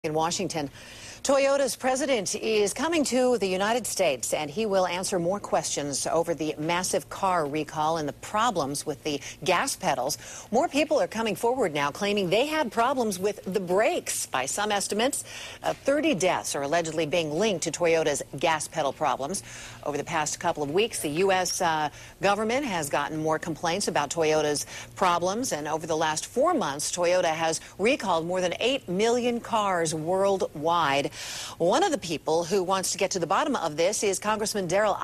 In Washington, Toyota's president is coming to the United States, and he will answer more questions over the massive car recall and the problems with the gas pedals. More people are coming forward now claiming they had problems with the brakes. By some estimates, 30 deaths are allegedly being linked to Toyota's gas pedal problems. Over the past couple of weeks, the U.S. government has gotten more complaints about Toyota's problems, and over the last 4 months, Toyota has recalled more than 8 million cars worldwide. One of the people who wants to get to the bottom of this is Congressman Darrell.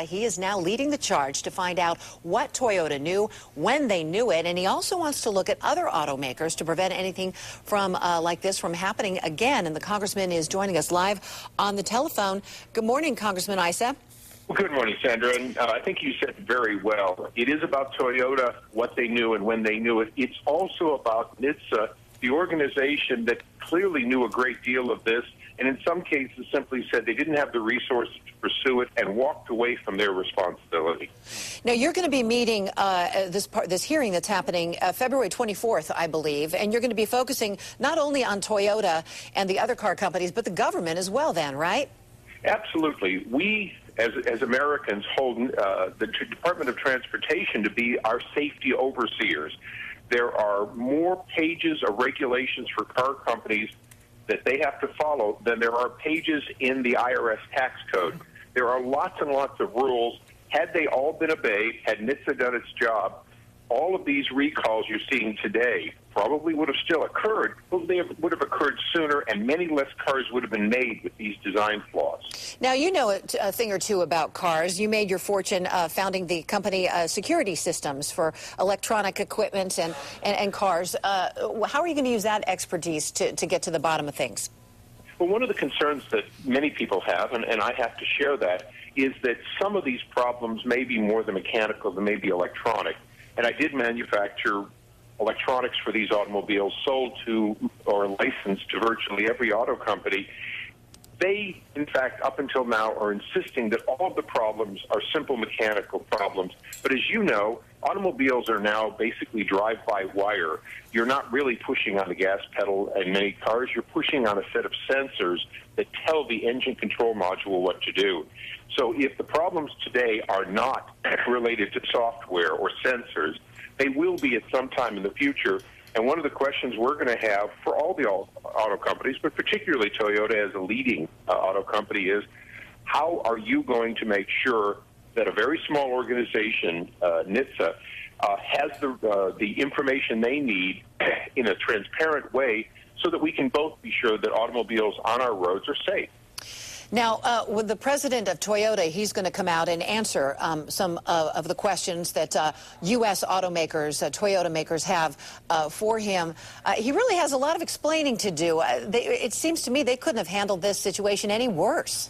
He is now leading the charge to find out what Toyota knew, when they knew it, and he also wants to look at other automakers to prevent anything from like this from happening again. And the congressman is joining us live on the telephone. Good morning, Congressman Issa. Well, good morning, Sandra. And I think you said very well. It is about Toyota, what they knew and when they knew it. It's also about NHTSA, the organization that clearly knew a great deal of this, and in some cases simply said they didn't have the resources to pursue it and walked away from their responsibility. Now, you're going to be meeting this hearing that's happening February 24th, I believe, and you're going to be focusing not only on Toyota and the other car companies, but the government as well then, right? Absolutely. We, as Americans, hold the Department of Transportation to be our safety overseers. There are more pages of regulations for car companies that they have to follow than there are pages in the IRS tax code. There are lots and lots of rules. Had they all been obeyed, had NHTSA done its job, all of these recalls you're seeing today probably would have still occurred, but they would have occurred sooner, and many less cars would have been made with these design flaws. Now, you know a thing or two about cars. You made your fortune founding the company Security Systems for electronic equipment and cars. How are you going to use that expertise to get to the bottom of things? Well, one of the concerns that many people have, and I have to share that, is that some of these problems may be more than mechanical than may be electronic. And I did manufacture electronics for these automobiles, sold to or licensed to virtually every auto company. They, in fact, up until now, are insisting that all of the problems are simple mechanical problems. But as you know, automobiles are now basically drive-by-wire. You're not really pushing on the gas pedal in many cars. You're pushing on a set of sensors that tell the engine control module what to do. So if the problems today are not related to software or sensors, they will be at some time in the future. And one of the questions we're going to have for all the auto companies, but particularly Toyota as a leading auto company, is how are you going to make sure that a very small organization, NHTSA, has the information they need in a transparent way so that we can both be sure that automobiles on our roads are safe. Now, with the president of Toyota, he's going to come out and answer some of the questions that U.S. automakers, Toyota makers have for him. He really has a lot of explaining to do. It seems to me they couldn't have handled this situation any worse.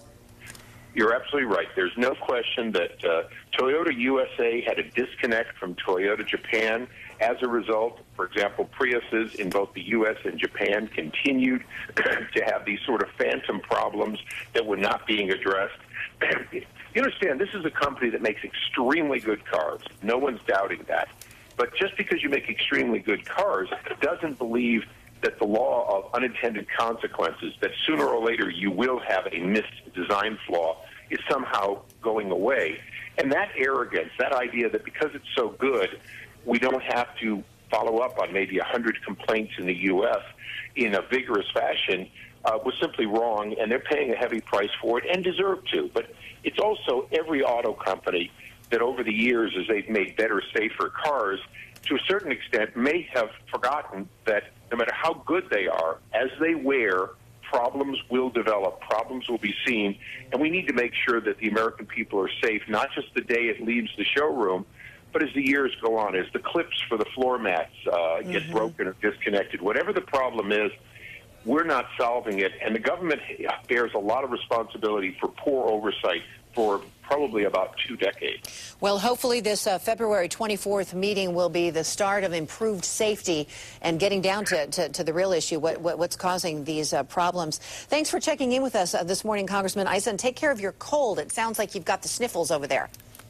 You're absolutely right. There's no question that Toyota USA had a disconnect from Toyota Japan. As a result, for example, Priuses in both the U.S. and Japan continued to have these sort of phantom problems that were not being addressed. You understand, this is a company that makes extremely good cars. No one's doubting that. But just because you make extremely good cars doesn't believe that the law of unintended consequences, that sooner or later you will have a missed design flaw, is somehow going away. And that arrogance, that idea that because it's so good, we don't have to follow up on maybe 100 complaints in the U.S. in a vigorous fashion, was simply wrong, and they're paying a heavy price for it and deserve to. But it's also every auto company that over the years, as they've made better, safer cars, to a certain extent may have forgotten that no matter how good they are, as they wear, problems will develop, problems will be seen, and we need to make sure that the American people are safe, not just the day it leaves the showroom, but as the years go on, as the clips for the floor mats get broken or disconnected, whatever the problem is, we're not solving it, and the government bears a lot of responsibility for poor oversight for probably about 2 decades. Well, hopefully this February 24th meeting will be the start of improved safety and getting down to the real issue, what's causing these problems. Thanks for checking in with us this morning, Congressman Issa, and take care of your cold. It sounds like you've got the sniffles over there.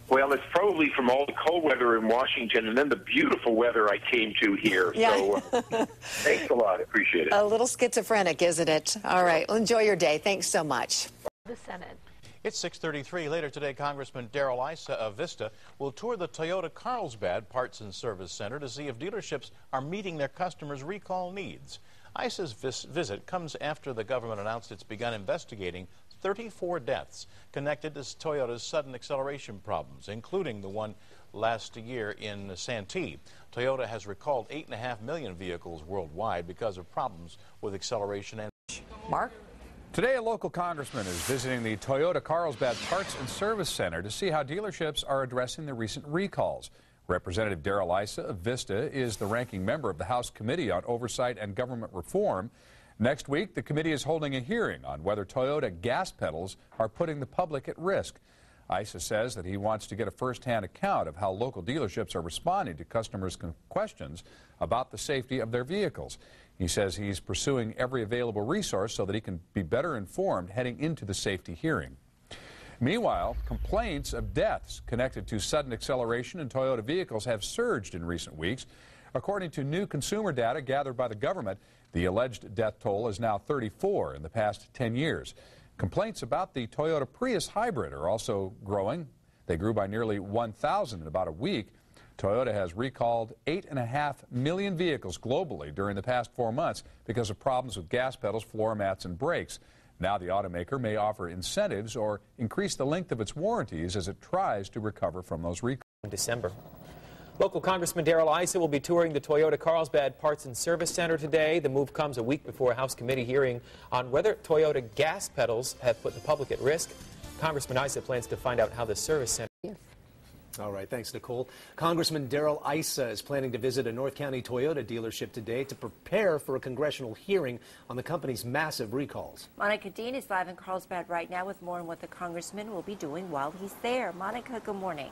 Well, it's probably from all the cold weather in Washington and then the beautiful weather I came to here. Yeah. So thanks a lot. I appreciate it. A little schizophrenic, isn't it? All right. Well, enjoy your day. Thanks so much. The Senate. It's 6:33. Later today, Congressman Darrell Issa of Vista will tour the Toyota Carlsbad Parts and Service Center to see if dealerships are meeting their customers' recall needs. Issa's visit comes after the government announced it's begun investigating 34 deaths connected to Toyota's sudden acceleration problems, including the one last year in Santee. Toyota has recalled 8.5 million vehicles worldwide because of problems with acceleration and... Mark? Today, a local congressman is visiting the Toyota Carlsbad Parts and Service Center to see how dealerships are addressing the recent recalls. Representative Darrell Issa of Vista is the ranking member of the House Committee on Oversight and Government Reform. Next week, the committee is holding a hearing on whether Toyota gas pedals are putting the public at risk. Issa says that he wants to get a first-hand account of how local dealerships are responding to customers' questions about the safety of their vehicles. He says he's pursuing every available resource so that he can be better informed heading into the safety hearing. Meanwhile, complaints of deaths connected to sudden acceleration in Toyota vehicles have surged in recent weeks. According to new consumer data gathered by the government, the alleged death toll is now 34 in the past 10 years. Complaints about the Toyota Prius hybrid are also growing. They grew by nearly 1,000 in about a week. Toyota has recalled 8.5 million vehicles globally during the past 4 months because of problems with gas pedals, floor mats, and brakes. Now the automaker may offer incentives or increase the length of its warranties as it tries to recover from those recalls. In December. Local Congressman Darrell Issa will be touring the Toyota Carlsbad Parts and Service Center today. The move comes a week before a House committee hearing on whether Toyota gas pedals have put the public at risk. Congressman Issa plans to find out how the service center... All right, thanks, Nicole. Congressman Darrell Issa is planning to visit a North County Toyota dealership today to prepare for a congressional hearing on the company's massive recalls. Monica Dean is live in Carlsbad right now with more on what the congressman will be doing while he's there. Monica, good morning.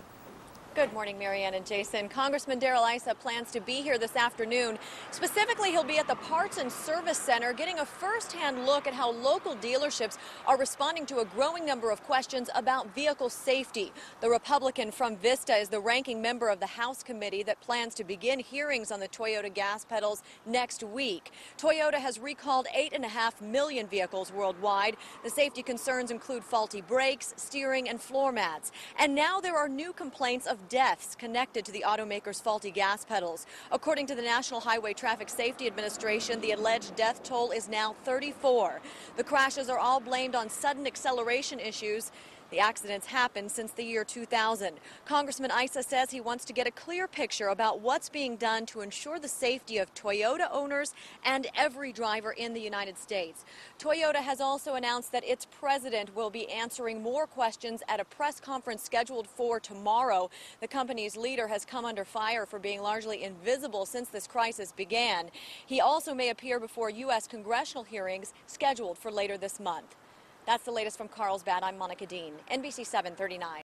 Good morning, Marianne and Jason. Congressman Darrell Issa plans to be here this afternoon. Specifically, he'll be at the Parts and Service Center getting a first-hand look at how local dealerships are responding to a growing number of questions about vehicle safety. The Republican from Vista is the ranking member of the House committee that plans to begin hearings on the Toyota gas pedals next week. Toyota has recalled 8.5 million vehicles worldwide. The safety concerns include faulty brakes, steering, and floor mats. And now there are new complaints of deaths connected to the automaker's faulty gas pedals. According to the National Highway Traffic Safety Administration, the alleged death toll is now 34. The crashes are all blamed on sudden acceleration issues. The accidents happened since the year 2000. Congressman Issa says he wants to get a clear picture about what's being done to ensure the safety of Toyota owners and every driver in the United States. Toyota has also announced that its president will be answering more questions at a press conference scheduled for tomorrow. The company's leader has come under fire for being largely invisible since this crisis began. He also may appear before U.S. congressional hearings scheduled for later this month. That's the latest from Carlsbad. I'm Monica Dean, NBC 739.